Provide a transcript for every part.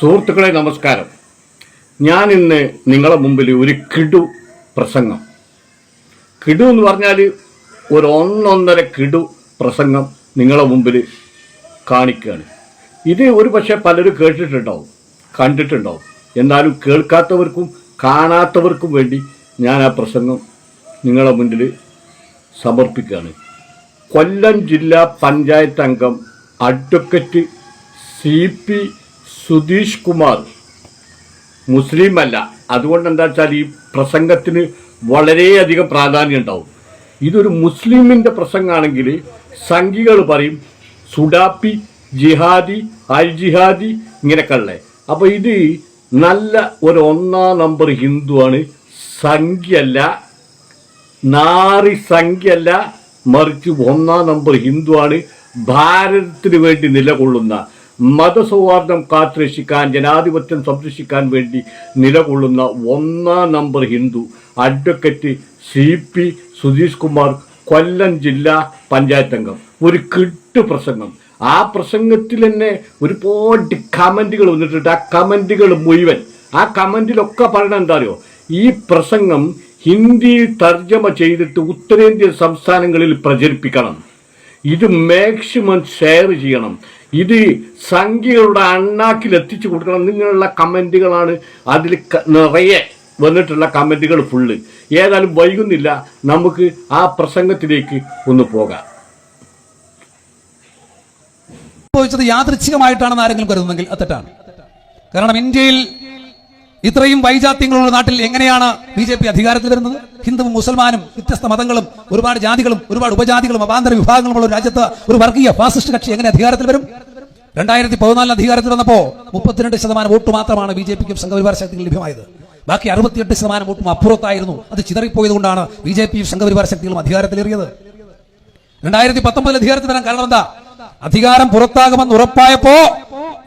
സുഹൃത്തുക്കളെ നമസ്കാരം. ഞാൻ ഇന്ന് നിങ്ങളെ മുമ്പിൽ ഒരു പ്രസംഗം കിടു എന്ന് പറഞ്ഞാൽ ഒരു ഒന്നൊന്നര പ്രസംഗം നിങ്ങളെ മുമ്പിൽ കാണിക്കുകയാണ്. ഇത് ഒരു പക്ഷേ പലരും കേട്ടിട്ടുണ്ടാവും, കണ്ടിട്ടുണ്ടാവും. എന്നാലും കേൾക്കാത്തവർക്കും കാണാത്തവർക്കും വേണ്ടി ഞാൻ ആ പ്രസംഗം നിങ്ങളെ മുന്നിൽ സമർപ്പിക്കുകയാണ്. കൊല്ലം ജില്ലാ പഞ്ചായത്ത് അംഗം അഡ്വക്കേറ്റ് CP സുധീഷ് കുമാർ മുസ്ലിം അല്ല. അതുകൊണ്ട് എന്താ വെച്ചാൽ ഈ പ്രസംഗത്തിന് വളരെയധികം പ്രാധാന്യം ഉണ്ടാവും. ഇതൊരു മുസ്ലിമിൻ്റെ പ്രസംഗമാണെങ്കിൽ സംഘികൾ പറയും സുഡാപ്പി, ജിഹാദി, അൽ ജിഹാദി ഇങ്ങനെയൊക്കെ ഉള്ളത്. അപ്പോൾ ഇത് നല്ല ഒരു ഒന്നാം നമ്പർ ഹിന്ദുവാണ്. സംഖ്യല്ല, നാറി സംഖ്യല്ല, മറിച്ച് ഒന്നാം നമ്പർ ഹിന്ദുവാണ്. ഭാരതത്തിന് വേണ്ടി നിലകൊള്ളുന്ന, മതസൗഹാർദ്ദം കാത്തുരക്ഷിക്കാൻ, ജനാധിപത്യം സംരക്ഷിക്കാൻ വേണ്ടി നിലകൊള്ളുന്ന ഒന്നാം number Hindu advocate CP Sudheesh Kumar, Kollam ജില്ലാ പഞ്ചായത്ത് അംഗം. ഒരു പ്രസംഗം. ആ പ്രസംഗത്തിൽ തന്നെ ഒരുപാട് കമൻറ്റുകൾ വന്നിട്ടുണ്ട്. ആ കമൻറ്റുകൾ മുഴുവൻ, ആ കമൻറ്റിലൊക്കെ പറയണത് എന്താ അറിയോ, ഈ പ്രസംഗം ഹിന്ദിയിൽ തർജ്ജമ ചെയ്തിട്ട് ഉത്തരേന്ത്യൻ സംസ്ഥാനങ്ങളിൽ പ്രചരിപ്പിക്കണം, ഇത് മാക്സിമം ഷെയർ ചെയ്യണം, ഇത് സംഖ്യകളുടെ അണ്ണാക്കിൽ എത്തിച്ചു കൊടുക്കണം. നിങ്ങളുള്ള കമൻറ്റുകളാണ് അതിൽ നിറയെ വന്നിട്ടുള്ള കമൻറ്റുകൾ ഫുള്ള്. ഏതായാലും വൈകുന്നില്ല, നമുക്ക് ആ പ്രസംഗത്തിലേക്ക് ഒന്ന് പോകാം. സംഭവിച്ചത് യാദൃച്ഛികമായിട്ടാണെന്ന് ആരെങ്കിലും കരുതുന്നെങ്കിൽ അത് തെറ്റാണ്. കാരണം ഇന്ത്യയിൽ ഇത്രയും വൈജാത്യങ്ങളുള്ള നാട്ടിൽ എങ്ങനെയാണ് BJP അധികാരത്തിൽ വരുന്നത്? ഹിന്ദുവും മുസൽമാനും വ്യത്യസ്ത മതങ്ങളും ഒരുപാട് ജാതികളും ഒരുപാട് ഉപജാതികളും അവാന്തര വിഭാഗങ്ങളുമുള്ള ഒരു രാജ്യത്ത് ഒരു വർഗീയ ഫാസിസ്റ്റ് കക്ഷി എങ്ങനെ അധികാരത്തിൽ വരും? 2014 അധികാരത്തിൽ വന്നപ്പോൾ 32% വോട്ട് മാത്രമാണ് BJPക്കും സംഘപരിവാര ശക്തികൾ ലഭ്യമായത്. ബാക്കി 68% വോട്ടും അപ്പുറത്തായിരുന്നു. അത് ചിതറിപ്പോയത് കൊണ്ടാണ് BJPയും സംഘപരിവാര ശക്തികളും അധികാരത്തിലേറിയത്. 2019 അധികാരത്തിൽ വരാൻ കാരണം എന്താ? അധികാരം പുറത്താകുമെന്ന് ഉറപ്പായപ്പോ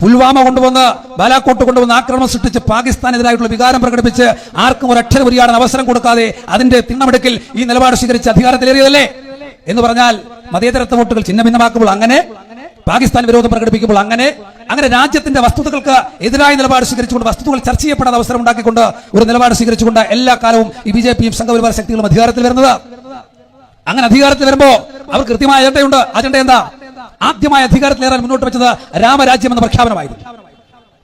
പുൽവാമ കൊണ്ടുവന്ന്, ബാലാക്കോട്ട് കൊണ്ടുവന്ന് ആക്രമണം സൃഷ്ടിച്ച് പാകിസ്ഥാനെതിരായിട്ടുള്ള വികാരം പ്രകടിപ്പിച്ച് ആർക്കും ഒരു അക്ഷരം ഉരിയാടാൻ അവസരം കൊടുക്കാതെ അതിന്റെ തിണ്ണമെടുക്കിൽ ഈ നിലപാട് സ്വീകരിച്ച് അധികാരത്തിലേറിയതല്ലേ? എന്ന് പറഞ്ഞാൽ മതേതരത്വ വോട്ടുകൾ ഛിന്നഭിന്നമാക്കുമ്പോൾ അങ്ങനെ, പാകിസ്ഥാൻ വിരോധം പ്രകടിപ്പിക്കുമ്പോൾ അങ്ങനെ രാജ്യത്തിന്റെ വസ്തുതകൾക്ക് എതിരായ നിലപാട് സ്വീകരിച്ചുകൊണ്ട്, വസ്തുതകൾ ചർച്ച ചെയ്യപ്പെടാൻ അവസരം ഉണ്ടാക്കിക്കൊണ്ട് ഒരു നിലപാട് സ്വീകരിച്ചുകൊണ്ട് എല്ലാ കാലവും ഈ BJPയും സംഘപരിവാര ശക്തികളും അധികാരത്തിൽ വരുന്നത്. അങ്ങനെ അധികാരത്തിൽ വരുമ്പോ അവർ കൃത്യമായ അജണ്ടയുണ്ട്. അജണ്ട എന്താ? ആദ്യമായി അധികാരത്തിലേറാൻ മുന്നോട്ട് വെച്ചത് രാമരാജ്യം എന്ന പ്രഖ്യാപനമായിരുന്നു.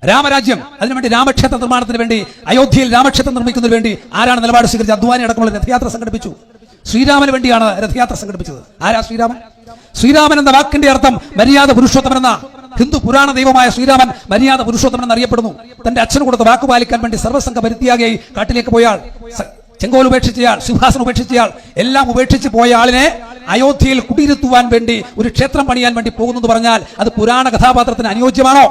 രാമരാജ്യം, അതിനുവേണ്ടി രാമക്ഷേത്ര നിർമ്മാണത്തിന് വേണ്ടി, അയോധ്യയിൽ രാമക്ഷേത്രം നിർമ്മിക്കുന്നതിന് വേണ്ടി ആരാണ് നിലപാട് സ്വീകരിച്ചത്? അദ്വാനി അടക്കമുള്ള രഥയാത്ര സംഘടിപ്പിച്ചു. ശ്രീരാമന് വേണ്ടിയാണ് രഥയാത്ര സംഘടിപ്പിച്ചത്. ആരാ ശ്രീരാമൻ? ശ്രീരാമൻ എന്ന വാക്കിന്റെ അർത്ഥം മര്യാദ പുരുഷോത്തമൻ എന്ന. ഹിന്ദു പുരാണ ദൈവമായ ശ്രീരാമൻ മര്യാദ പുരുഷോത്തമൻ എന്നറിയപ്പെടുന്നു. തന്റെ അച്ഛന് കൊടുത്ത വാക്ക് പാലിക്കാൻ വേണ്ടി സർവ്വസംഘ പരിത്യാഗിയായി കാട്ടിലേക്ക് പോയാൾ, ചെങ്കോൽ ഉപേക്ഷിച്ചയാൾ, സിംഹാസനം ഉപേക്ഷിച്ചയാൾ, എല്ലാം ഉപേക്ഷിച്ച് പോയ ആളിനെ അയോധ്യയിൽ കുടിയിരുത്തുവാൻ വേണ്ടി ഒരു ക്ഷേത്രം പണിയാൻ വേണ്ടി പോകുന്നു പറഞ്ഞാൽ അത് പുരാണ കഥാപാത്രത്തിന് അനുയോജ്യമാണോ?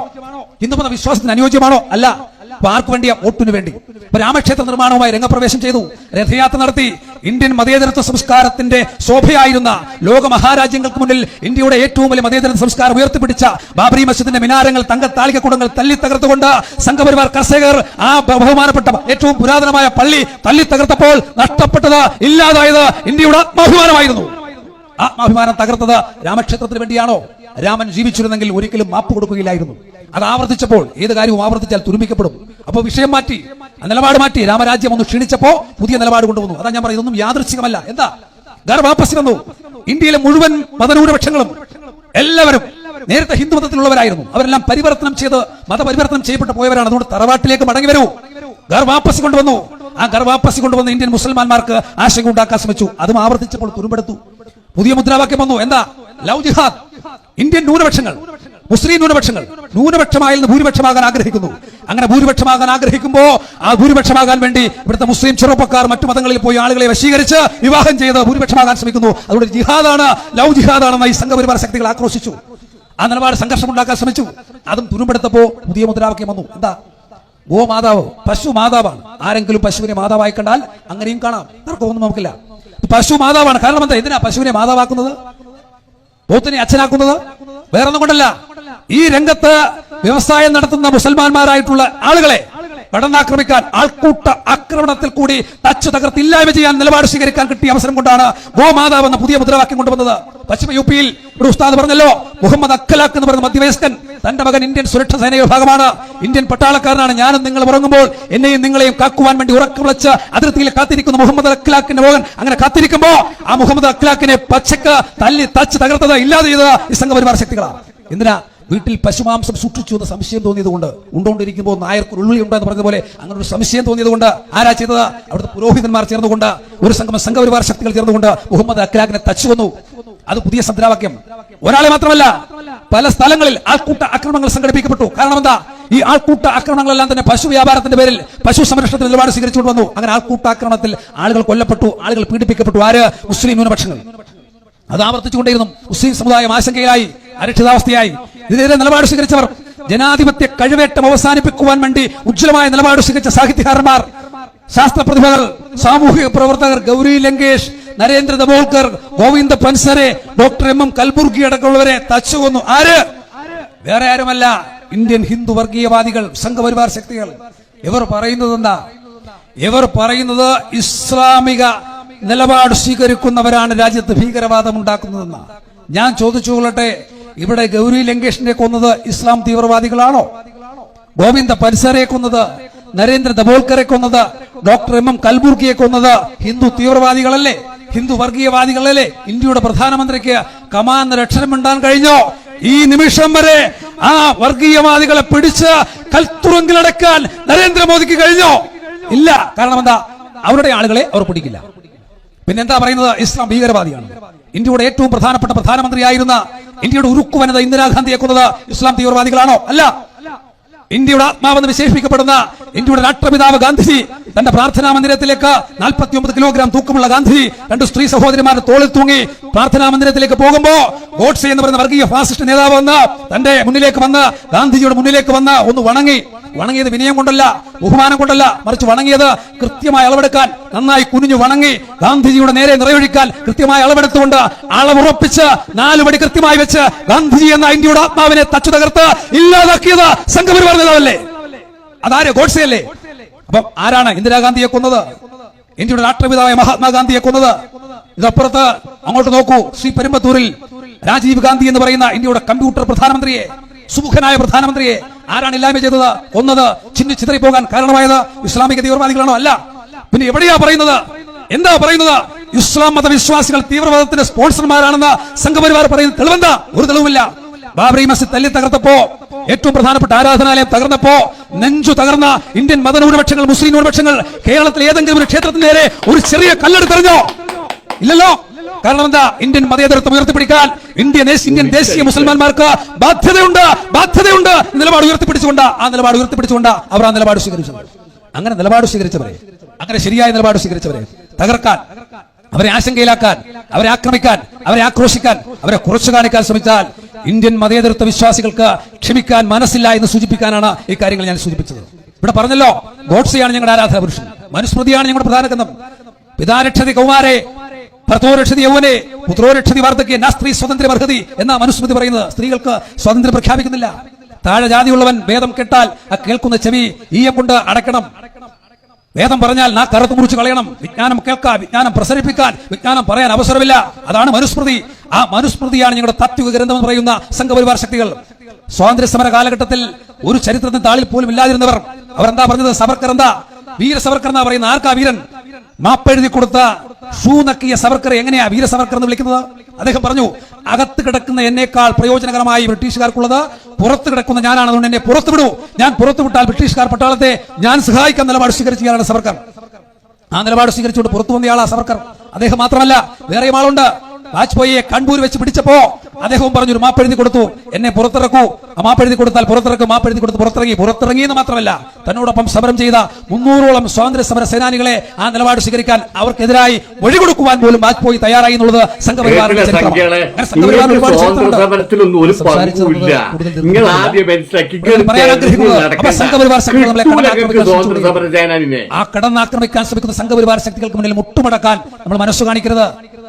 ഹിന്ദുമത വിശ്വാസത്തിന് അനുയോജ്യമാണോ? അല്ല. അപ്പൊ ആർക്കു വേണ്ടിയാ? വോട്ടിന് വേണ്ടി. ഇപ്പൊ രാമക്ഷേത്ര നിർമ്മാണവുമായി രംഗപ്രവേശം ചെയ്തു, രഥയാത്ര നടത്തി. ഇന്ത്യൻ മതേതരത്വ സംസ്കാരത്തിന്റെ ശോഭയായിരുന്ന, ലോക മഹാരാജ്യങ്ങൾക്ക് മുന്നിൽ ഇന്ത്യയുടെ ഏറ്റവും വലിയ മതേതരത്വ സംസ്കാരം ഉയർത്തിപ്പിടിച്ച ബാബറി മസ്ജിദിന്റെ മിനാരങ്ങൾ, തങ്കത്താളികക്കുടങ്ങൾ തല്ലി തകർത്തുകൊണ്ട് സംഘപരിവാർ കർഷകർ ആ ബഹുമാനപ്പെട്ട ഏറ്റവും പുരാതനമായ പള്ളി തല്ലി തകർത്തപ്പോൾ നഷ്ടപ്പെട്ടത്, ഇല്ലാതായത് ഇന്ത്യയുടെ ആത്മാഭിമാനമായിരുന്നു. ആത്മാഭിമാനം തകർത്തത് രാമക്ഷേത്രത്തിന് വേണ്ടിയാണോ? രാമൻ ജീവിച്ചിരുന്നെങ്കിൽ ഒരിക്കലും മാപ്പ് കൊടുക്കുകയില്ലായിരുന്നു. അത് ആവർത്തിച്ചപ്പോൾ, ഏത് കാര്യവും ആവർത്തിച്ചാൽ തുരുമ്പിക്കപ്പെടും. അപ്പോൾ വിഷയം മാറ്റി, നിലപാട് മാറ്റി. രാമരാജ്യം ഒന്ന് ക്ഷീണിച്ചപ്പോ പുതിയ നിലപാട് കൊണ്ടുവന്നു. അതാ ഞാൻ പറയുന്നത്, ഇതൊന്നും യാദൃച്ഛികമല്ല. എന്താ? ഗർ വാപ്പസി വന്നു. ഇന്ത്യയിലെ മുഴുവൻ മതന്യൂനപക്ഷങ്ങളും എല്ലാവരും നേരത്തെ ഹിന്ദുമതത്തിലുള്ളവരായിരുന്നു. അവരെല്ലാം പരിവർത്തനം ചെയ്ത് മതപരിവർത്തനം ചെയ്യപ്പെട്ടു പോയവരാണ്. അതുകൊണ്ട് തറവാട്ടിലേക്ക് മടങ്ങി വരൂ. ഗർ വാപ്പസി കൊണ്ടുവന്നു. ആ ഗർ വാപ്പസി കൊണ്ടുവന്ന് ഇന്ത്യൻ മുസൽമാന്മാർക്ക് ആശങ്ക ഉണ്ടാക്കാൻ ശ്രമിച്ചു. അതും ആവർത്തിച്ചപ്പോൾ തുരുമ്പെടുത്തു. പുതിയ മുദ്രാവാക്യം വന്നു. എന്താ? ലവ് ജിഹാദ്. ഇന്ത്യൻ ന്യൂനപക്ഷങ്ങൾ, മുസ്ലിം ന്യൂനപക്ഷങ്ങൾ ന്യൂനപക്ഷമായി നിന്ന് ഭൂരിപക്ഷമാകാൻ ആഗ്രഹിക്കുന്നു. അങ്ങനെ ഭൂരിപക്ഷമാകാൻ ആഗ്രഹിക്കുമ്പോ ആ ഭൂരിപക്ഷമാകാൻ വേണ്ടി ഇവിടുത്തെ മുസ്ലിം ചെറുപ്പക്കാർ മറ്റു മതങ്ങളിൽ പോയി ആളുകളെ വശീകരിച്ച് വിവാഹം ചെയ്ത് ഭൂരിപക്ഷമാകാൻ ശ്രമിക്കുന്നു. അതുകൊണ്ട് ജിഹാദാണ്, ലവ് ജിഹാദാണെന്ന് ഈ സംഘപരിവാര ശക്തികൾ ആക്രോശിച്ചു. ആ നിലപാട് സംഘർഷമുണ്ടാക്കാൻ ശ്രമിച്ചു. അതും തുരുമ്പെടുത്തപ്പോ പുതിയ മുദ്രാവാക്യം വന്നു. എന്താ? ഗോമാതാവ്, പശു മാതാവാണ്. ആരെങ്കിലും പശുവിനെ മാതാവായി കണ്ടാൽ അങ്ങനെയും കാണാം, തർക്കമൊന്നും നമുക്കില്ല. പശു മാതാവാണ്. കാരണം എന്താ? എന്തിനാ പശുവിനെ മാതാവാക്കുന്നത്, പോത്തിനെ അച്ഛനാക്കുന്നത്? വേറൊന്നും കൊണ്ടല്ല. ഈ രംഗത്ത് വ്യവസായം നടത്തുന്ന മുസൽമാന്മാരായിട്ടുള്ള ആളുകളെ കടന്നാക്രമിക്കാൻ, ആൾക്കൂട്ട ആക്രമണത്തിൽ കൂടി തച്ചു തകർത്തില്ലായ്മ ചെയ്യാൻ നിലപാട് സ്വീകരിക്കാൻ കിട്ടിയ അവസരം കൊണ്ടാണ് ഗോമാതാവ് എന്ന പുതിയ മുദ്രാവാക്യം കൊണ്ടുവന്നത്. പശ്ചിമ യുപിയിൽ ഒരു ഉസ്താദ് പറഞ്ഞല്ലോ, മുഹമ്മദ് അഖ്ലാഖ് എന്ന് പറയുന്ന മധ്യവയസ്കൻ തന്റെ മകൻ ഇന്ത്യൻ സുരക്ഷാ സേനയുടെ ഭാഗമാണ്, ഇന്ത്യൻ പട്ടാളക്കാരനാണ്, ഞാനും നിങ്ങൾ ഉറങ്ങുമ്പോൾ എന്നെയും നിങ്ങളെയും കാക്കുവാൻ വേണ്ടി ഉറക്കം വിളിച്ച് അതിർത്തിയിൽ കാത്തിരിക്കുന്ന മുഹമ്മദ് അഖ്ലാഖിന്റെ മകൻ അങ്ങനെ കാത്തിരിക്കുമ്പോ ആ മുഹമ്മദ് അഖ്ലാഖിനെ പച്ചക്ക് തല്ലി തച്ച് തകർത്തത്, ഇല്ലാതെ ചെയ്തത് ഈ സംഘപരിവാർ ശക്തികളാണ്. എന്തിനാ? വീട്ടിൽ പശുമാംസം സൂക്ഷിച്ചു എന്ന് സംശയം തോന്നിയതുകൊണ്ട്, ഉണ്ടോണ്ടിരിക്കുമ്പോൾ നായർക്ക് ഉള്ളി ഉണ്ടെന്ന് പറഞ്ഞതുപോലെ അങ്ങനെ ഒരു സംശയം തോന്നിയതുകൊണ്ട് ആരാ ചെയ്തത്? അവിടുത്തെ പുരോഹിതന്മാർ ചേർന്നുകൊണ്ട്, ഒരു സംഘം സംഘപരിവാർ ശക്തികൾ ചേർന്നുകൊണ്ട് മുഹമ്മദ് അഖ്ലാഖിനെ തച്ചു വന്നു. അത് പുതിയ മുദ്രാവാക്യം. ഒരാളെ മാത്രമല്ല, പല സ്ഥലങ്ങളിൽ ആൾക്കൂട്ട ആക്രമണങ്ങൾ സംഘടിപ്പിക്കപ്പെട്ടു. കാരണം എന്താ? ഈ ആൾക്കൂട്ട ആക്രമണങ്ങളെല്ലാം തന്നെ പശു വ്യാപാരത്തിന്റെ പേരിൽ പശു സംരക്ഷണത്തിന് നിലപാട് സ്വീകരിച്ചുകൊണ്ട് വന്നു. അങ്ങനെ ആൾക്കൂട്ട ആക്രമണത്തിൽ ആളുകൾ കൊല്ലപ്പെട്ടു, ആളുകൾ പീഡിപ്പിക്കപ്പെട്ടു. ആര്? മുസ്ലിം ന്യൂനപക്ഷങ്ങൾ. അത് ആവർത്തിച്ചുകൊണ്ടിരുന്നു. മുസ്ലിം സമുദായം ആശങ്കയിലായി, അരക്ഷിതാവസ്ഥയായി. ഇതിനെതിരെ നിലപാട് സ്വീകരിച്ചവർ, ജനാധിപത്യ കഴിവേറ്റം അവസാനിപ്പിക്കുവാൻ വേണ്ടി ഉജ്ജ്വലമായ നിലപാട് സ്വീകരിച്ച സാഹിത്യകാരന്മാർ, ശാസ്ത്ര പ്രതിഭകൾ, സാമൂഹിക പ്രവർത്തകർ, ഗൗരി ലങ്കേഷ്, നരേന്ദ്ര ദബോൾക്കർ, ഗോവിന്ദ പൻസരെ, ഡോക്ടർ എം കൽബുർഗി അടക്കമുള്ളവരെ തച്ചുകൊന്നു. ആര്? വേറെ ആരുമല്ല, ഇന്ത്യൻ ഹിന്ദു വർഗീയവാദികൾ, സംഘപരിവാർ ശക്തികൾ. ഇവർ പറയുന്നത് എന്താ? ഇവർ പറയുന്നത് ഇസ്ലാമിക നിലപാട് സ്വീകരിക്കുന്നവരാണ് രാജ്യത്ത് ഭീകരവാദം ഉണ്ടാക്കുന്നതെന്ന്. ഞാൻ ചോദിച്ചു കൊള്ളട്ടെ, ഇവിടെ ഗൗരി ലങ്കേഷിനെ കൊന്നത് ഇസ്ലാം തീവ്രവാദികളാണോ? ഗോവിന്ദ പൻസരെ കൊന്നത്, നരേന്ദ്ര ദബോൾക്കറെ കൊന്നത്, ഡോക്ടർ എം കൽബുർഗിയെ കൊന്നത് ഹിന്ദു തീവ്രവാദികളല്ലേ? ഹിന്ദു വർഗീയവാദികളല്ലേ? ഇന്ത്യയുടെ പ്രധാനമന്ത്രിക്ക് കമാന്ന് രക്ഷണമിണ്ടാൻ കഴിഞ്ഞോ? ഈ നിമിഷം വരെ ആ വർഗീയവാദികളെ പിടിച്ച് കൽത്തുറുങ്കിലടക്കാൻ നരേന്ദ്രമോദിക്ക് കഴിഞ്ഞോ? ഇല്ല. കാരണം എന്താ? അവരുടെ ആളുകളെ അവർ പിടിക്കില്ല. പിന്നെന്താ പറയുന്നത്? ഇസ്ലാം ഭീകരവാദിയാണ്. ഇന്ത്യയുടെ ഏറ്റവും പ്രധാനപ്പെട്ട പ്രധാനമന്ത്രിയായിരുന്ന ഇന്ത്യയുടെ ഉരുക്കു വനിത ഇന്ദിരാഗാന്ധിയെ കൊന്നത് ഇസ്ലാം തീവ്രവാദികളാണോ? അല്ല. ഇന്ത്യയുടെ ആത്മാവെന്ന് വിശേഷിപ്പിക്കപ്പെടുന്ന ഇന്ത്യയുടെ രാഷ്ട്രപിതാവ് ഗാന്ധിജി തന്റെ പ്രാർത്ഥനാ മന്ദിരത്തിലേക്ക് 49 കിലോഗ്രാം തൂക്കമുള്ള ഗാന്ധിജി 2 സ്ത്രീ സഹോദരിമാരുടെ തോളിൽ തൂങ്ങി പ്രാർത്ഥനാ മന്ദിരത്തിലേക്ക് പോകുമ്പോ ഗോഡ്സെ എന്ന് പറയുന്ന വർഗീയ ഫാസിസ്റ്റ് നേതാവ് വന്ന് തന്റെ മുന്നിലേക്ക് വന്ന്, ഗാന്ധിജിയുടെ മുന്നിലേക്ക് വന്ന് ഒന്ന് വണങ്ങി. വണങ്ങിയത് വിനയം കൊണ്ടല്ല, ബഹുമാനം കൊണ്ടല്ല, മറിച്ച് വണങ്ങിയത് കൃത്യമായി അളവെടുക്കാൻ, നന്നായി കുനിഞ്ഞു വണങ്ങി ഗാന്ധിജിയുടെ നേരെ നിറയൊഴിക്കാൻ കൃത്യമായി അളവെടുത്തുകൊണ്ട് അളവുറപ്പിച്ച് 4 പടി കൃത്യമായി വെച്ച് ഗാന്ധിജി എന്ന ഇന്ത്യയുടെ ആത്മാവിനെ തച്ചു തകർത്ത് ഇല്ലാതാക്കിയത് സംഘപരിവാർ നേതാവല്ലേ? അതാര്? ഗോഡ്സെയല്ലേ? അപ്പം ആരാണ് ഇന്ദിരാഗാന്ധിയെ കൊന്നത്? ഇന്ത്യയുടെ രാഷ്ട്രപിതാവായ മഹാത്മാഗാന്ധിയെ കൊന്നത്. ഇതപ്പുറത്ത് അങ്ങോട്ട് നോക്കൂ, ശ്രീ പെരുമ്പത്തൂരിൽ രാജീവ് ഗാന്ധി എന്ന് പറയുന്ന ഇന്ത്യയുടെ കമ്പ്യൂട്ടർ പ്രധാനമന്ത്രിയെ, സുമുഖനായ പ്രധാനമന്ത്രിയെ ആരാണ് ഇല്ലായ്മ ചെയ്തത്, കൊന്നത്, ചിതറി പോകാൻ കാരണമായത്? ഇസ്ലാമിക തീവ്രവാദികളാണോ? അല്ല. പിന്നെ എവിടെയാ പറയുന്നത്? എന്താ പറയുന്നത്? ഇസ്ലാം മതവിശ്വാസികൾ തീവ്രവാദത്തിന്റെ സ്പോൺസർമാരാണെന്ന് സംഘപരിവാർ പറയുന്ന തെളിവെന്താ? ഒരു തെളിവുമില്ല. ബാബറി മസ്ജിദ് തല്ലി തകർത്തപ്പോ, ഏറ്റവും പ്രധാനപ്പെട്ട ആരാധനാലയം തകർന്നപ്പോ നെഞ്ചു തകർന്ന ഇന്ത്യൻ മതന്യൂനപക്ഷങ്ങൾ, മുസ്ലിം ന്യൂനപക്ഷങ്ങൾ കേരളത്തിൽ ഏതെങ്കിലും ഒരു ക്ഷേത്രത്തിന് നേരെ ഒരു ചെറിയ കല്ലെടുത്തെറിഞ്ഞോ? ഇല്ലല്ലോ. കാരണം എന്താ? ഇന്ത്യൻ മതേതരത്വം ഉയർത്തിപ്പിടിക്കാൻ ഇന്ത്യൻ ദേശീയ മുസൽമാന്മാർക്ക് ബാധ്യതയുണ്ട് നിലപാട് ഉയർത്തിപ്പിടിച്ചുകൊണ്ട് അവർ ആ നിലപാട് സ്വീകരിച്ചത്. അങ്ങനെ നിലപാട് സ്വീകരിച്ചവരെ, അങ്ങനെ ശരിയായ നിലപാട് സ്വീകരിച്ചവരെ തകർക്കാൻ, അവരെ ആശങ്കയിലാക്കാൻ, അവരെ ആക്രമിക്കാൻ, അവരെ ആക്രോശിക്കാൻ, അവരെ കുറച്ചു കാണിക്കാൻ ശ്രമിച്ചാൽ ഇന്ത്യൻ മതേതരത്വ വിശ്വാസികൾക്ക് ക്ഷമിക്കാൻ മനസ്സില്ല എന്ന് സൂചിപ്പിക്കാനാണ് ഈ കാര്യങ്ങൾ ഞാൻ സൂചിപ്പിച്ചത്. ഇവിടെ പറഞ്ഞല്ലോ, ഗോഡ്സെയാണ് ഞങ്ങളുടെ ആരാധന പുരുഷൻ, മനുസ്മൃതിയാണ് ഞങ്ങളുടെ പ്രധാന ഗ്രന്ഥം. പിതാരക്ഷതി കൗമാരെ ഭർത്തോരക്ഷതി യൗവനെ പുത്രോരക്ഷതി വാർദ്ധക്യ നാസ്ത്രീ സ്വാതന്ത്ര്യം അർഹതി എന്ന മനുസ്മൃതി പറയുന്നത്. സ്ത്രീകൾക്ക് സ്വാതന്ത്ര്യം പ്രഖ്യാപിക്കുന്നില്ല. താഴെ ജാതിയുള്ളവൻ വേദം കേട്ടാൽ ആ കേൾക്കുന്ന ചെവി ഈയം കൊണ്ട് അടയ്ക്കണം. വേദം പറഞ്ഞാൽ നാ കറുത്ത് മുറിച്ച് കളയണം. വിജ്ഞാനം കേൾക്കാൻ, വിജ്ഞാനം പ്രസരിപ്പിക്കാൻ, വിജ്ഞാനം പറയാൻ അവസരമില്ല. അതാണ് മനുസ്മൃതി. ആ മനുസ്മൃതിയാണ് ഞങ്ങളുടെ താത്വിക ഗ്രന്ഥം എന്ന് പറയുന്ന സംഘപരിവാർ ശക്തികൾ. സ്വാതന്ത്ര്യ സമര കാലഘട്ടത്തിൽ ഒരു ചരിത്രത്തിന് താളിൽ പോലും ഇല്ലാതിരുന്നവർ അവരെന്താ പറഞ്ഞത്? സവർക്കർ എന്താ? വീര സവർക്കർ എന്നാ പറയുന്നത്. ആർക്കാ വീരൻ? മാപ്പെഴുതി കൊടുത്ത ഷൂ നക്കിയ സവർക്കറെ എങ്ങനെയാ വീര സവർക്കർ എന്ന് വിളിക്കുന്നത്? അദ്ദേഹം പറഞ്ഞു, അകത്ത് കിടക്കുന്ന എന്നേക്കാൾ പ്രയോജനകരമായി ബ്രിട്ടീഷുകാർക്കുള്ളത് പുറത്ത് കിടക്കുന്ന ഞാനാണ്, അതുകൊണ്ട് എന്നെ പുറത്തു വിടൂ. ഞാൻ പുറത്തു വിട്ടാൽ ബ്രിട്ടീഷുകാർ പട്ടാളത്തെ ഞാൻ സഹായിക്കാൻ നിലപാട് സ്വീകരിക്കുകയാണ് സവർക്കർ. ആ നിലപാട് സ്വീകരിച്ചുകൊണ്ട് പുറത്തു വന്നയാളാ സവർക്കർ. അദ്ദേഹം മാത്രമല്ല, വേറെയും ആളുണ്ട്. വാജ്പേയിയെ കൺപൂർ വെച്ച് പിടിച്ചപ്പോ അദ്ദേഹവും പറഞ്ഞു, ഒരു മാപ്പെഴുതി കൊടുത്തു, എന്നെ പുറത്തിറക്കൂ. ആ മാപ്പെഴുതി കൊടുത്താൽ പുറത്തിറക്കും. മാപ്പെഴുതി കൊടുത്ത് പുറത്തിറങ്ങി എന്ന് മാത്രമല്ല, തന്നോടൊപ്പം സമരം ചെയ്ത 300ഓളം സ്വാതന്ത്ര്യ സമര സേനാനികളെ ആ നിലപാട് സ്വീകരിക്കാൻ അവർക്കെതിരായി വഴികൊടുക്കുവാൻ പോലും വാജ്പേയി തയ്യാറായി എന്നുള്ളത് സംഘപരിവാറിന്റെ ചരിത്രമാണ്. ആ കടന്നാക്രമിക്കാൻ ശ്രമിക്കുന്ന സംഘപരിവാർ ശക്തികൾക്ക് മുന്നിൽ മുട്ടുമടക്കാൻ നമ്മൾ മനസ്സു കാണിക്കരുത്.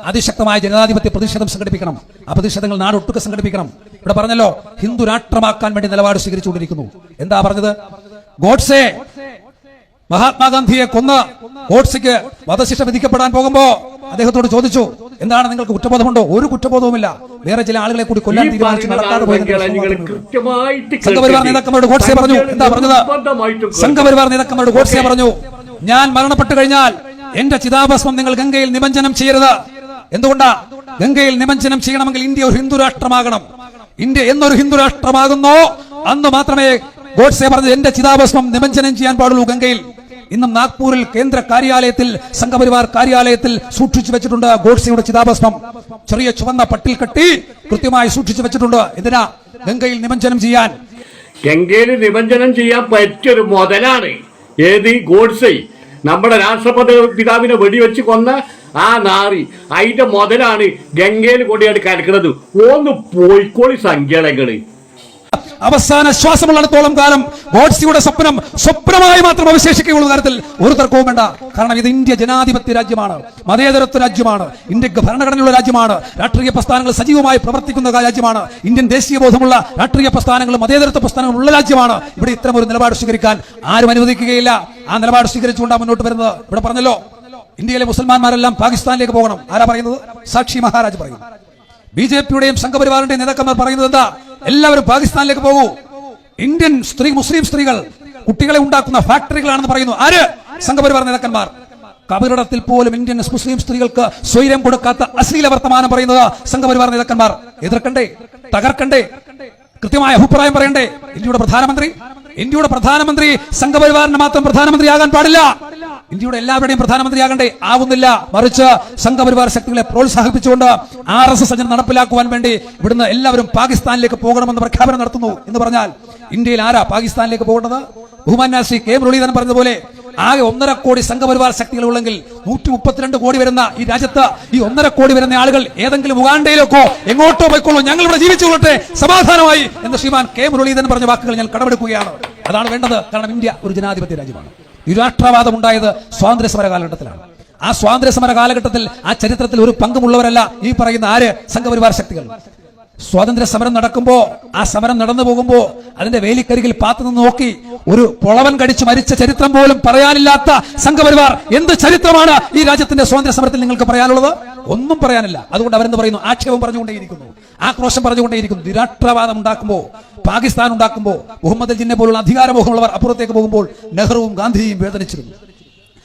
അതിശക്തമായ ജനാധിപത്യ പ്രതിഷേധം സംഘടിപ്പിക്കണം. ആ പ്രതിഷേധങ്ങൾ നാടൊട്ടുക്കെ സംഘടിപ്പിക്കണം. ഇവിടെ പറഞ്ഞല്ലോ, ഹിന്ദു രാഷ്ട്രമാക്കാൻ വേണ്ടി നിലപാട് സ്വീകരിച്ചുകൊണ്ടിരിക്കുന്നു. എന്താ പറഞ്ഞത്? ഗോഡ്സെ മഹാത്മാഗാന്ധിയെ കൊന്ന് ഗോഡ്സെക്ക് വധശിക്ഷ വിധിക്കപ്പെടാൻ പോകുമ്പോ അദ്ദേഹത്തോട് ചോദിച്ചു, എന്താണ് നിങ്ങൾക്ക് കുറ്റബോധമുണ്ടോ? ഒരു കുറ്റബോധവുമില്ല, വേറെ ചില ആളുകളെ കൂടി കൊല്ലാൻ തീരുമാനിച്ചു നടക്കാതെ പോയത്. സംഘപരിവാർ നേതാക്കന്മാരോട് ഗോഡ്സെ പറഞ്ഞു, എന്താ പറഞ്ഞത്? സംഘപരിവാർ നേതാക്കന്മാരോട് ഗോഡ്സെ പറഞ്ഞു, ഞാൻ മരണപ്പെട്ടു കഴിഞ്ഞാൽ എന്റെ ചിതാഭസ്മം നിങ്ങൾ ഗംഗയിൽ നിമഞ്ജനം ചെയ്യരുത്. എന്തുകൊണ്ടാ? ഗംഗയിൽ നിമഞ്ജനം ചെയ്യണമെങ്കിൽ ഇന്ത്യ ഒരു ഹിന്ദു രാഷ്ട്രമാകണം. ഇന്ത്യ എന്നൊരു ഹിന്ദു രാഷ്ട്രമാകുന്നോ അന്ന് മാത്രമേ ഗോഡ്സെ പറഞ്ഞത് എന്റെ ചിതാഭസ്മം നിമഞ്ജനം ചെയ്യാൻ പാടുള്ളൂ ഗംഗയിൽ. ഇന്നും നാഗ്പൂരിൽ കേന്ദ്ര കാര്യാലയത്തിൽ, സംഘപരിവാർ കാര്യാലയത്തിൽ സൂക്ഷിച്ചു വെച്ചിട്ടുണ്ട് ഗോഡ്സെയുടെ ചിതാഭസ്മം. ചെറിയ ചുവന്ന പട്ടിൽ കെട്ടി കൃത്യമായി സൂക്ഷിച്ചു വെച്ചിട്ടുണ്ട്. എന്തിനാ? ഗംഗയിൽ നിമഞ്ജനം ചെയ്യാൻ. ഗംഗയിൽ നിമഞ്ജനം ചെയ്യാൻ പറ്റിയൊരു മുതലാണ് ഏത്? ഗോഡ്സെ. നമ്മുടെ രാഷ്ട്രപതി പിതാവിനെ വെടിവെച്ച് കൊന്ന ആ നാറി, അതിന്റെ മുതലാണ് ഗംഗയിൽ കൊണ്ടിയാണ് കലക്കുന്നത്. ഒന്ന് പോയിക്കോളി സംഖ്യകള്. അവസാന ശ്വാസമുള്ളിടത്തോളം കാലം ഗോഡ്സെയുടെ സ്വപ്നമായി മാത്രം അവശേഷിക്കുകയുള്ള കാര്യത്തിൽ ഒരു തർക്കവും വേണ്ട. കാരണം ഇത് ഇന്ത്യ ജനാധിപത്യ രാജ്യമാണ്, മതേതരത്വ രാജ്യമാണ്, ഇന്ത്യക്ക് ഭരണഘടനയുള്ള രാജ്യമാണ്, രാഷ്ട്രീയ പ്രസ്ഥാനങ്ങൾ സജീവമായി പ്രവർത്തിക്കുന്ന രാജ്യമാണ്, ഇന്ത്യൻ ദേശീയ ബോധമുള്ള രാഷ്ട്രീയ പ്രസ്ഥാനങ്ങളും മതേതരത്വ പ്രസ്ഥാനങ്ങളും ഉള്ള രാജ്യമാണ്. ഇവിടെ ഇത്തരം ഒരു നിലപാട് സ്വീകരിക്കാൻ ആരും അനുവദിക്കുകയില്ല. ആ നിലപാട് സ്വീകരിച്ചുകൊണ്ടാണ് മുന്നോട്ട് വരുന്നത്. ഇവിടെ പറഞ്ഞല്ലോ, ഇന്ത്യയിലെ മുസൽമാന്മാരെല്ലാം പാകിസ്ഥാനിലേക്ക് പോകണം. ആരാ പറയുന്നത്? സാക്ഷി മഹാരാജ് പറയുന്നു. ബിജെപിയുടെയും സംഘപരിവാറിന്റെയും നേതാക്കന്മാർ പറയുന്നത് എന്താ? എല്ലാവരും പാകിസ്ഥാനിലേക്ക് പോകൂ. ഇന്ത്യൻ മുസ്ലിം സ്ത്രീകൾ കുട്ടികളെ ഉണ്ടാക്കുന്ന ഫാക്ടറികളാണെന്ന് പറയുന്നു. ആര്? സംഘപരിവാർ നേതാക്കന്മാർ. കബറിടത്തിൽ പോലും ഇന്ത്യൻ മുസ്ലിം സ്ത്രീകൾക്ക് സ്വൈര്യം കൊടുക്കാത്ത അശ്ലീല വർത്തമാനം പറയുന്നത് സംഘപരിവാർ നേതാക്കന്മാർ. എതിർക്കണ്ടേ? തകർക്കണ്ടേ? കൃത്യമായ അഭിപ്രായം പറയണ്ടേ? ഇന്ത്യയുടെ പ്രധാനമന്ത്രി സംഘപരിവാറിന് മാത്രം പ്രധാനമന്ത്രിയാകാൻ പാടില്ല. ഇന്ത്യയുടെ എല്ലാവരുടെയും പ്രധാനമന്ത്രിയാകണ്ടേ? ആവുന്നില്ല. മറിച്ച് സംഘപരിവാർ ശക്തികളെ പ്രോത്സാഹിപ്പിച്ചുകൊണ്ട് RSS അജണ്ട നടപ്പിലാക്കുവാൻ വേണ്ടി ഇവിടുന്ന് എല്ലാവരും പാകിസ്ഥാനിലേക്ക് പോകണമെന്ന് പ്രഖ്യാപനം നടത്തുന്നു. എന്ന് പറഞ്ഞാൽ ഇന്ത്യയിൽ ആരാ പാകിസ്ഥാനിലേക്ക് പോകേണ്ടത്? ബഹുമാന്യ ശ്രീ കെ മുരളീധരൻ പറഞ്ഞതുപോലെ ആകെ 1.5 കോടി സംഘപരിവാർ ശക്തികൾ ഉള്ളെങ്കിൽ 132 കോടി വരുന്ന ഈ രാജ്യത്ത് ഈ 1.5 കോടി വരുന്ന ആളുകൾ ഏതെങ്കിലും ഉഗാണ്ടയിലേക്കോ എങ്ങോട്ടോ പോയിക്കോളൂ, ഞങ്ങൾ ഇവിടെ ജീവിച്ചു കൊള്ളട്ടെ സമാധാനമായി എന്ന് ശ്രീമാൻ കെ മുരളീധരൻ പറഞ്ഞ വാക്കുകൾ ഞാൻ കടമെടുക്കുകയാണ്. അതാണ് വേണ്ടത്. കാരണം ഇന്ത്യ ഒരു ജനാധിപത്യ രാജ്യമാണ്. നിരാഷ്ട്രവാദം ഉണ്ടായത് സ്വാതന്ത്ര്യ സമര കാലഘട്ടത്തിലാണ്. ആ സ്വാതന്ത്ര്യ സമര കാലഘട്ടത്തിൽ ആ ചരിത്രത്തിൽ ഒരു പങ്കുമുള്ളവരല്ല ഈ പറയുന്ന ആര്? സംഘപരിവാർ ശക്തികൾ. സ്വാതന്ത്ര്യ സമരം നടക്കുമ്പോ, ആ സമരം നടന്നു പോകുമ്പോ അതിന്റെ വേലിക്കരികിൽ പാത്തുനിന്ന് നോക്കി ഒരു പൊളവൻ കടിച്ചു മരിച്ച ചരിത്രം പോലും പറയാനില്ലാത്ത സംഘപരിവാർ എന്ത് ചരിത്രമാണ് ഈ രാജ്യത്തിന്റെ സ്വാതന്ത്ര്യ സമരത്തിൽ നിങ്ങൾക്ക് പറയാനുള്ളത്? ഒന്നും പറയാനില്ല. അതുകൊണ്ട് അവരെന്ന് പറയുന്നു, ആക്ഷേപം പറഞ്ഞുകൊണ്ടേയിരിക്കുന്നു, ആക്രോശം പറഞ്ഞുകൊണ്ടേയിരിക്കുന്നു. നിരാഷ്ട്രവാദം ഉണ്ടാക്കുമ്പോ, പാകിസ്ഥാൻ ഉണ്ടാക്കുമ്പോ, മുഹമ്മദ് ജിന്നെ പോലുള്ള അധികാരമോഹമുള്ളവർ അപ്പുറത്തേക്ക് പോകുമ്പോൾ നെഹ്റുവും ഗാന്ധിജിയും വേദനിച്ചിരുന്നു.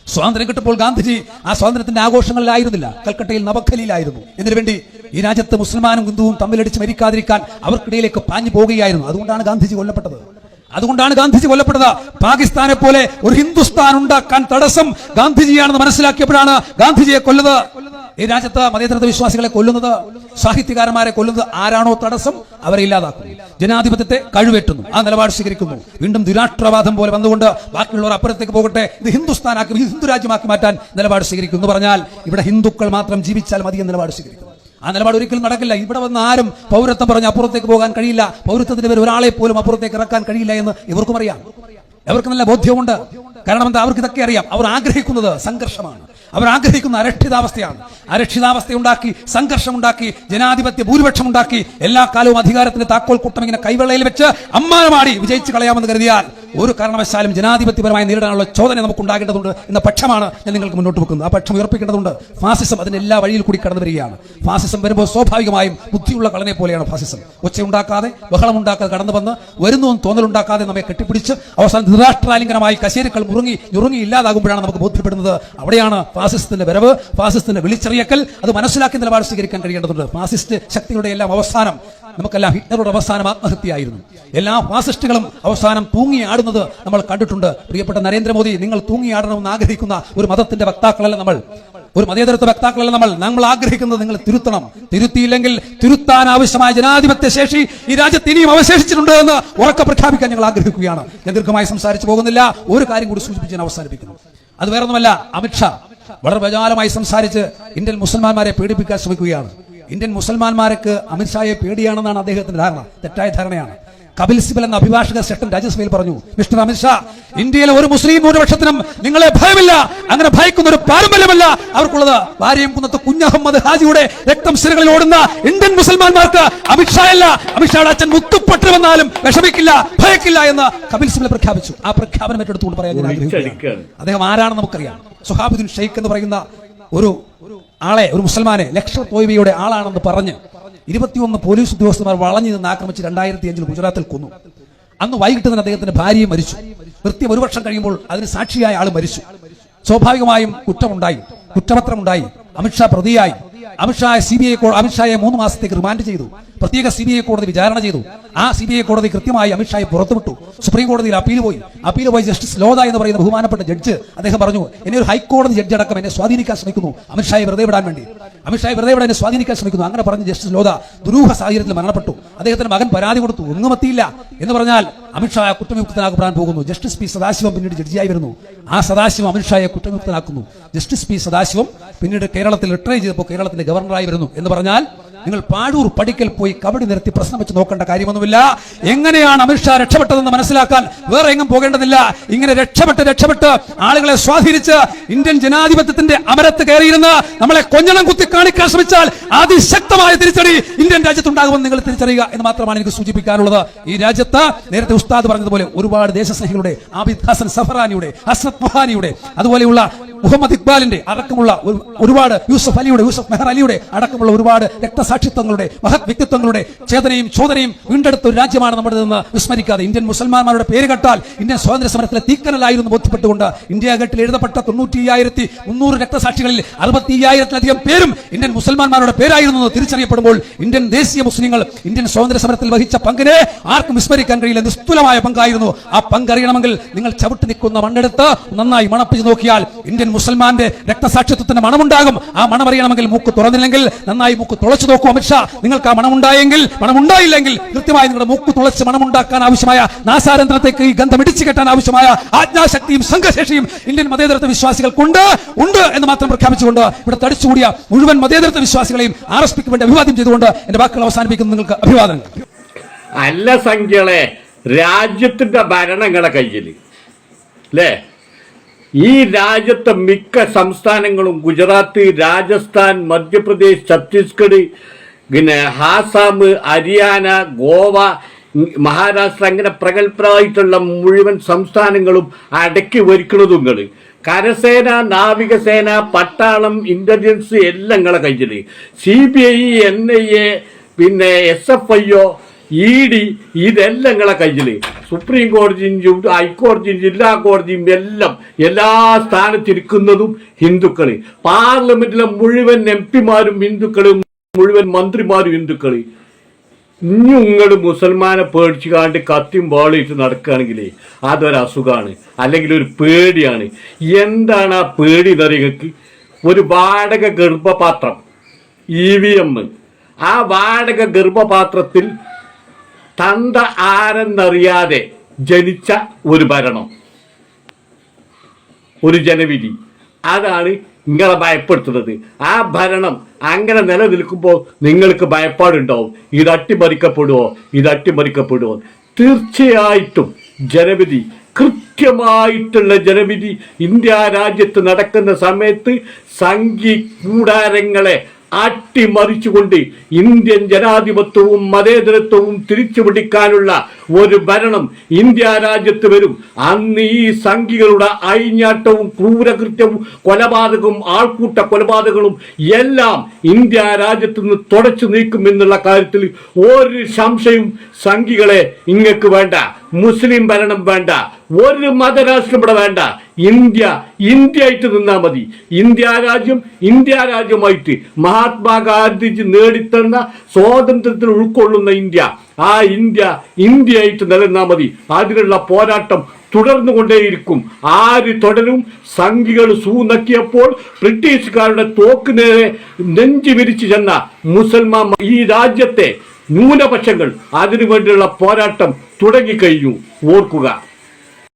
സ്വാതന്ത്ര്യം കിട്ടുമ്പോൾ ഗാന്ധിജി ആ സ്വാതന്ത്ര്യത്തിന്റെ ആഘോഷങ്ങളിലായിരുന്നില്ല, കൽക്കട്ടയിൽ നവഖലിയിലായിരുന്നു. ഇതിനുവേണ്ടി ഈ രാജ്യത്ത് മുസ്ലിമാനും ഹിന്ദുവും തമ്മിലടിച്ച് മരിക്കാതിരിക്കാൻ അവർക്കിടയിലേക്ക് പാഞ്ഞു പോകുകയായിരുന്നു. അതുകൊണ്ടാണ് ഗാന്ധിജി കൊല്ലപ്പെട്ടത്. പാകിസ്ഥാനെ പോലെ ഒരു ഹിന്ദുസ്ഥാൻ ഉണ്ടാക്കാൻ തടസ്സം ഗാന്ധിജിയാണെന്ന് മനസ്സിലാക്കിയപ്പോഴാണ് ഗാന്ധിജിയെ കൊല്ലുന്നത്. ഈ രാജ്യത്ത് മതേതരത്വ വിശ്വാസികളെ കൊല്ലുന്നത്, സാഹിത്യകാരന്മാരെ കൊല്ലുന്നത് ആരാണോ തടസ്സം അവരെ ഇല്ലാതാക്കുന്നു. ജനാധിപത്യത്തെ കഴിവേറ്റുന്നു. ആ നിലപാട് സ്വീകരിക്കുന്നു. വീണ്ടും ദുരാഷ്ട്രവാദം പോലെ വന്നുകൊണ്ട് ബാക്കിയുള്ളവർ അപ്പുറത്തേക്ക് പോകട്ടെ, ഇത് ഹിന്ദുസ്ഥാനാക്കി, ഹിന്ദു രാജ്യമാക്കി മാറ്റാൻ നിലപാട് സ്വീകരിക്കുന്നു. എന്ന് പറഞ്ഞാൽ ഇവിടെ ഹിന്ദുക്കൾ മാത്രം ജീവിച്ചാൽ മതി എന്ന നിലപാട് സ്വീകരിക്കുന്നു. ആ നിലപാട് ഒരിക്കലും നടക്കില്ല. ഇവിടെ വന്ന് ആരും പൗരത്വം പറഞ്ഞ് അപ്പുറത്തേക്ക് പോകാൻ കഴിയില്ല, പൗരത്വത്തിന്റെ പേര് ഒരാളെ പോലും അപ്പുറത്തേക്ക് ഇറക്കാൻ കഴിയില്ല എന്ന് ഇവർക്കും അറിയാം. അവർക്ക് നല്ല ബോധ്യമുണ്ട്. കാരണം എന്താ? അവർക്ക് ഇതൊക്കെ അറിയാം. അവർ ആഗ്രഹിക്കുന്നത് സംഘർഷമാണ്, അവർ ആഗ്രഹിക്കുന്ന അരക്ഷിതാവസ്ഥയാണ്. അരക്ഷിതാവസ്ഥയുണ്ടാക്കി, സംഘർഷമുണ്ടാക്കി, ജനാധിപത്യ ഭൂരിപക്ഷം ഉണ്ടാക്കി എല്ലാ കാലവും അധികാരത്തിന്റെ താക്കോൽ കൂട്ടം ഇങ്ങനെ കൈവെള്ളയിൽ വെച്ച് അമ്മാനമാടി വിജയിച്ച് കളയാമെന്ന് കരുതിയാൽ ഒരു കാരണവശാലും ജനാധിപത്യപരമായി നേരിടാനുള്ള ചോദന നമുക്ക് ഉണ്ടാകേണ്ടതുണ്ട് എന്ന പക്ഷമാണ് ഞാൻ നിങ്ങൾക്ക് മുന്നോട്ട് വെക്കുന്നത്. ആ പക്ഷം ഉയർപ്പിക്കേണ്ടതുണ്ട്. ഫാസിസം അതിന്റെ എല്ലാ വഴിയിൽ കൂടി കടന്നു വരികയാണ്. ഫാസിസം വരുമ്പോൾ സ്വാഭാവികമായും ബുദ്ധിയുള്ള കളനെ പോലെയാണ് ഫാസിസം. ഒച്ചയുണ്ടാക്കാതെ, ബഹളമുണ്ടാക്കാതെ കടന്നു വന്ന് വരുന്നു തോന്നലുണ്ടാക്കാതെ നമ്മെ കെട്ടിപ്പിടിച്ച് അവസാനം നിരാഷ്ട്രാലിംഗനമായി കശേരുക്കൾ ഞുറുങ്ങി ഇല്ലാതാകുമ്പോഴാണ് നമുക്ക് ബോധ്യപ്പെടുന്നത് അവിടെയാണ് ഫാസിസത്തിന്റെ വരവ്, ഫാസിസത്തിന്റെ വിളിച്ചറിയക്കൽ. അത് മനസ്സിലാക്കി നിലപാട് സ്വീകരിക്കാൻ കഴിയേണ്ടതുണ്ട്. ഫാസിസ്റ്റ് ശക്തികളുടെ എല്ലാം അവസാനം നമുക്കെല്ലാം ഹിറ്റ്ലറുടെ അവസാനം ആത്മഹത്യയായിരുന്നു. എല്ലാ ഫാസിസ്റ്റുകളും അവസാനം തൂങ്ങിയാടുന്നത് നമ്മൾ കണ്ടിട്ടുണ്ട്. പ്രിയപ്പെട്ട നരേന്ദ്രമോദി, നിങ്ങൾ തൂങ്ങിയാടണമെന്ന് ആഗ്രഹിക്കുന്ന ഒരു മതത്തിന്റെ വക്താക്കളല്ല നമ്മൾ, ഒരു മതേതരത്വ വക്താക്കളല്ല നമ്മൾ ആഗ്രഹിക്കുന്നത് നിങ്ങൾ തിരുത്തണം. തിരുത്തിയില്ലെങ്കിൽ തിരുത്താൻ ആവശ്യമായ ജനാധിപത്യ ശേഷി ഈ രാജ്യത്ത് ഇനിയും അവശേഷിച്ചിട്ടുണ്ട് എന്ന് ഉറക്കെ പ്രഖ്യാപിക്കാൻ ഞങ്ങൾ ആഗ്രഹിക്കുകയാണ്. ഞാൻ ദീർഘമായി സംസാരിച്ചു പോകുന്നില്ല. ഒരു കാര്യം കൂടി സൂചിപ്പിച്ച് ഞാൻ അവസാനിപ്പിക്കുന്നു. അത് വേറൊന്നുമല്ല, അമിത്ഷാ വളരെ വിശാലമായി സംസാരിച്ച് ഇന്ത്യൻ മുസൽമാന്മാരെ പീഡിപ്പിക്കാൻ ശ്രമിക്കുകയാണ്. ഇന്ത്യൻ മുസൽമാന്മാർക്ക് അമിത്ഷായെ പേടിയാണെന്നാണ് അദ്ദേഹത്തിന്റെ ധാരണ. തെറ്റായ ധാരണയാണ്. കപിൽ സിബൽ എന്ന അഭിഭാഷക സെക്ഷൻ രാജ്യസഭയിൽ പറഞ്ഞു, മിസ്റ്റർ അമിത്ഷാ, ഇന്ത്യയിലെ ഒരു മുസ്ലിം ഭൂരിപക്ഷത്തിനും നിങ്ങളെ ഭയമില്ല, അങ്ങനെ ഭയക്കുന്ന ഒരു പാരമ്പര്യമല്ല അവർക്കുള്ളത്. വാര്യംകുന്നത്ത് കുഞ്ഞഹമ്മദ് ഹാജിയുടെ രക്തം സിരകളിൽ ഓടുന്ന ഇന്ത്യൻ മുസൽമാന്മാർക്ക് അമിത്ഷായല്ല, അമിത്ഷായുടെ അച്ഛൻ മുത്തുപെട്ട് വന്നാലും വിഷമിക്കില്ല, ഭയക്കില്ല എന്ന് കപിൽ സിബൽ പ്രഖ്യാപിച്ചു. ആ പ്രഖ്യാപനം ഏറ്റെടുത്തുകൊണ്ട് പറയാൻ ഞാൻ ആഗ്രഹിക്കുകയാണ്. അദ്ദേഹം ആരാണെന്ന് നമുക്കറിയാം. സുഹാബുദ്ദീൻ ഷെയ്ഖ് എന്ന് പറയുന്ന ഒരു ആളെ, ഒരു മുസൽമാനെ ലഷ്കർ തോയ്ബയുടെ ആളാണെന്ന് പറഞ്ഞ് 21 പോലീസ് ഉദ്യോഗസ്ഥന്മാർ വളഞ്ഞു നിന്ന് ആക്രമിച്ച് 2005 ഗുജറാത്തിൽ കൊന്നു. അന്ന് വൈകിട്ട് തന്നെ അദ്ദേഹത്തിന്റെ ഭാര്യയും മരിച്ചു. കൃത്യം 1 വർഷം കഴിയുമ്പോൾ അതിന് സാക്ഷിയായ ആൾ മരിച്ചു. സ്വാഭാവികമായും കുറ്റമുണ്ടായി, കുറ്റപത്രമുണ്ടായി, അമിത്ഷാ പ്രതിയായി. അമിത്ഷായെ 3 മാസത്തേക്ക് റിമാൻഡ് ചെയ്തു. പ്രത്യേക CBI കോടതി വിചാരണ ചെയ്തു. ആ CBI കോടതി കൃത്യമായി അമിത്ഷായെ പുറത്തുവിട്ടു. സുപ്രീം കോടതിയിൽ അപ്പീൽ പോയി ജസ്റ്റിസ് ലോധ എന്ന് പറയുന്ന ബഹുമാനപ്പെട്ട ജഡ്ജ് അദ്ദേഹം പറഞ്ഞു, എന്നെ ഒരു ഹൈക്കോടതി ജഡ്ജ് അടക്കം എന്നെ സ്വാധീനിക്കാൻ ശ്രമിക്കുന്നു, അമിത്ഷായെ വെറുതെ വിടാൻ വേണ്ടി, അമിത്ഷായെ വെറുതെ വിടാൻ എന്നെ സ്വാധീനിക്കാൻ ശ്രമിക്കുന്നു. അങ്ങനെ പറഞ്ഞ് ജസ്റ്റിസ് ലോധ ദുരൂഹ സാഹചര്യത്തിൽ മരണപ്പെട്ടു. അദ്ദേഹത്തിന്റെ മകൻ പരാതി കൊടുത്തു, ഒന്നും എത്തിയില്ല എന്ന് പറഞ്ഞാൽ അമിത്ഷാ കുറ്റവിമുക്തനാക്കപ്പെടാൻ പോകുന്നു. ജസ്റ്റിസ് പി സദാശിവം പിന്നീട് ജഡ്ജിയായി വരുന്നു. ആ സദാശിവം അമിത്ഷായെ കുറ്റവിമുക്തനാക്കുന്നു. ജസ്റ്റിസ് പി സദാശിവം പിന്നീട് കേരളത്തിൽ റിട്ടയർ ചെയ്തപ്പോൾ കേരളത്തിന്റെ ഗവർണറായി വരുന്നു. എന്ന് പറഞ്ഞാൽ നിങ്ങൾ പാഴൂർ പടിക്കൽ പോയി കബഡി നിരത്തി പ്രശ്നം വെച്ച് നോക്കേണ്ട കാര്യമൊന്നുമില്ല. എങ്ങനെയാണ് അമിത്ഷാ രക്ഷപ്പെട്ടതെന്ന് മനസ്സിലാക്കാൻ വേറെ എങ്ങും പോകേണ്ടതില്ല. ഇങ്ങനെ രക്ഷപ്പെട്ട് ആളുകളെ സ്വാധീനിച്ച് ഇന്ത്യൻ ജനാധിപത്യത്തിന്റെ അമരത്ത് കയറിയിരുന്ന് നമ്മളെ കൊഞ്ഞണം കുത്തി കാണിക്കാൻ ശ്രമിച്ചാൽ അതിശക്തമായ തിരിച്ചടി ഇന്ത്യൻ രാജ്യത്തുണ്ടാകുമെന്ന് നിങ്ങൾ തിരിച്ചറിയുക എന്ന് മാത്രമാണ് എനിക്ക് സൂചിപ്പിക്കാനുള്ളത്. ഈ രാജ്യത്ത് നേരത്തെ ഉസ്താദ് പറഞ്ഞതുപോലെ ഒരുപാട് ദേശസ്നേഹികളുടെ, ആബിദ് ഹസൻ സഫറാനിയുടെ, ഹസ്രത് മൊഹാനിയുടെ, അതുപോലെയുള്ള മുഹമ്മദ് ഇക്ബാലിന്റെ അടക്കമുള്ള ഒരുപാട്, യൂസഫ് മെഹർ അലിയുടെ അടക്കമുള്ള ഒരുപാട് രക്തസാക്ഷിത്വങ്ങളുടെ, മഹത് വ്യക്തിത്വങ്ങളുടെ ചേതനയും ചോദനയും വീണ്ടെടുത്ത ഒരു രാജ്യമാണ് നമ്മുടെ നിന്ന് വിസ്മരിക്കാതെ. ഇന്ത്യൻ മുസൽമാന്മാരുടെ പേര് കേട്ടാൽ ഇന്ത്യൻ സ്വാതന്ത്ര്യ സമരത്തിലെ തീക്കനലായിരുന്നു ബോധ്യപ്പെട്ടുകൊണ്ട് ഇന്ത്യ ഗേറ്റിൽ എഴുതപ്പെട്ട 95,300 രക്തസാക്ഷികളിൽ 65,000-ലധികം പേരും ഇന്ത്യൻ മുസൽമാന്മാരുടെ പേരായിരുന്നു തിരിച്ചറിയപ്പെടുമ്പോൾ ഇന്ത്യൻ ദേശീയ മുസ്ലിങ്ങൾ ഇന്ത്യൻ സ്വാതന്ത്ര്യ സമരത്തിൽ വഹിച്ച പങ്കിനെ ആർക്കും വിസ്മരിക്കാൻ കഴിയില്ല. നിസ്തുലമായ പങ്കായിരുന്നു. ആ പങ്കറിയണമെങ്കിൽ നിങ്ങൾ ചവിട്ടി നിൽക്കുന്ന മണ്ണെടുത്ത് നന്നായി മണപ്പിച്ച് നോക്കിയാൽ ഇന്ത്യൻ മുസൽമാന്റെ രക്തസാക്ഷിത്വത്തിന്റെ മണമുണ്ടാകും. ആ മണമറിയണമെങ്കിൽ മൂക്ക് തുറന്നില്ലെങ്കിൽ നന്നായി മൂക്ക് തുളച്ചു നോക്കൂ അമിത്ഷാ. നിങ്ങൾക്ക് ആ മണമുണ്ടായില്ലെങ്കിൽ കൃത്യമായി നിങ്ങളുടെ മൂക്ക് തുളച്ച് മണമുണ്ടാക്കാൻ ആവശ്യമായ നാസാരന്ധ്രത്തേക്ക് ഈ ഗന്ധം ഇടിച്ചു കെട്ടാൻ ആവശ്യമായ ആജ്ഞാശക്തിയും സംഘശേഷിയും ഇന്ത്യൻ മതേതരത്വ വിശ്വാസികൾക്കുണ്ട് എന്ന് മാത്രം പ്രഖ്യാപിച്ചുകൊണ്ട് ഇവിടെ തടിച്ചുകൂടിയ മുഴുവൻ മതേതരത്വ വിശ്വാസികളെയും RSPക്ക് വേണ്ടി അഭിവാദ്യം ചെയ്തുകൊണ്ട് എന്റെ വാക്കുകൾ അവസാനിപ്പിക്കുന്നു. നിങ്ങൾക്ക് അഭിവാദനങ്ങൾ. അല്ല സംഖ്യകളെ, രാജ്യത്തിന്റെ ഭരണങ്ങളെ കയ്യിൽ അല്ലേ? ഈ രാജ്യത്തെ മിക്ക സംസ്ഥാനങ്ങളും ഗുജറാത്ത്, രാജസ്ഥാൻ, മധ്യപ്രദേശ്, ഛത്തീസ്ഗഡ്, പിന്നെ ആസാം, ഹരിയാന, ഗോവ, മഹാരാഷ്ട്ര, അങ്ങനെ പ്രഗത്ഭരായിട്ടുള്ള മുഴുവൻ സംസ്ഥാനങ്ങളും അടക്കി ഭരിക്കുന്നതും നിങ്ങള്. കരസേന, നാവികസേന, പട്ടാളം, ഇന്റലിജൻസ് എല്ലാം നിങ്ങളെ കയ്യില്. CBI, NIA, പിന്നെ SFIO, ED ഇതെല്ലാം നിങ്ങളെ കയ്യില്. സുപ്രീം കോടതിയും ഹൈക്കോടതിയും ജില്ലാ കോടതിയും എല്ലാം എല്ലാ സ്ഥാനത്തിരിക്കുന്നതും ഹിന്ദുക്കള്. പാർലമെന്റിലെ മുഴുവൻ MP-മാരും ഹിന്ദുക്കളും, മുഴുവൻ മന്ത്രിമാരും ഹിന്ദുക്കള്. നിങ്ങൾ മുസൽമാനെ പേടിച്ചു കാണ്ട് കത്തിയും ബോളിട്ട് നടക്കുകയാണെങ്കിലേ അതൊരസുഖമാണ്, അല്ലെങ്കിൽ ഒരു പേടിയാണ്. എന്താണ് ആ പേടി എന്നറിയങ്ങൾക്ക്? ഒരു വാടക ഗർഭപാത്രം, EVM, ആ വാടക ഗർഭപാത്രത്തിൽ തന്ത ആരെന്നറിയാതെ ജനിച്ച ഒരു ഭരണം, ഒരു ജനവിധി, അതാണ് നിങ്ങളെ ഭയപ്പെടുത്തുന്നത്. ആ ഭരണം അങ്ങനെ നിലനിൽക്കുമ്പോൾ നിങ്ങൾക്ക് ഭയപ്പാടുണ്ടാവും, ഇത് അട്ടിമറിക്കപ്പെടുമോ. തീർച്ചയായിട്ടും ജനവിധി, കൃത്യമായിട്ടുള്ള ജനവിധി ഇന്ത്യ രാജ്യത്ത് നടക്കുന്ന സമയത്ത് സംഘി കൂടാരങ്ങളെ അട്ടിമറിച്ചുകൊണ്ട് ഇന്ത്യൻ ജനാധിപത്യവും മതേതരത്വവും തിരിച്ചുപിടിക്കാനുള്ള ഒരു ഭരണം ഇന്ത്യ രാജ്യത്ത് വരും. അന്ന് ഈ സംഘികളുടെ അഴിഞ്ഞാട്ടവും ക്രൂരകൃത്യവും കൊലപാതകവും ആൾക്കൂട്ട കൊലപാതകങ്ങളും എല്ലാം ഇന്ത്യ രാജ്യത്ത് നിന്ന് തുടച്ചു നീക്കും എന്നുള്ള കാര്യത്തിൽ ഒരു സംശയവും സംഘികളെ ഇങ്ങക്ക് വേണ്ട. മുസ്ലിം ഭരണം വേണ്ട, ഒരു മതരാഷ്ട്രം ഇവിടെ വേണ്ട. ഇന്ത്യയായിട്ട് നിന്നാ മതി. ഇന്ത്യ രാജ്യമായിട്ട് മഹാത്മാഗാന്ധിജി നേടിത്തന്ന സ്വാതന്ത്ര്യത്തിൽ ഉൾക്കൊള്ളുന്ന ഇന്ത്യ, ആ ഇന്ത്യയായിട്ട് നിലനിന്നാ മതി. അതിനുള്ള പോരാട്ടം തുടർന്നുകൊണ്ടേയിരിക്കും. ആര് തുടരും? സംഘികൾ സൂനക്കിയപ്പോൾ ബ്രിട്ടീഷുകാരുടെ തോക്ക് നേരെ നെഞ്ചു വിരിച്ചു ചെന്ന മുസൽമാൻ ഈ രാജ്യത്തെ ന്യൂനപക്ഷങ്ങൾ അതിനുവേണ്ടിയുള്ള പോരാട്ടം തുടങ്ങിക്കഴിഞ്ഞു. ഓർക്കുക.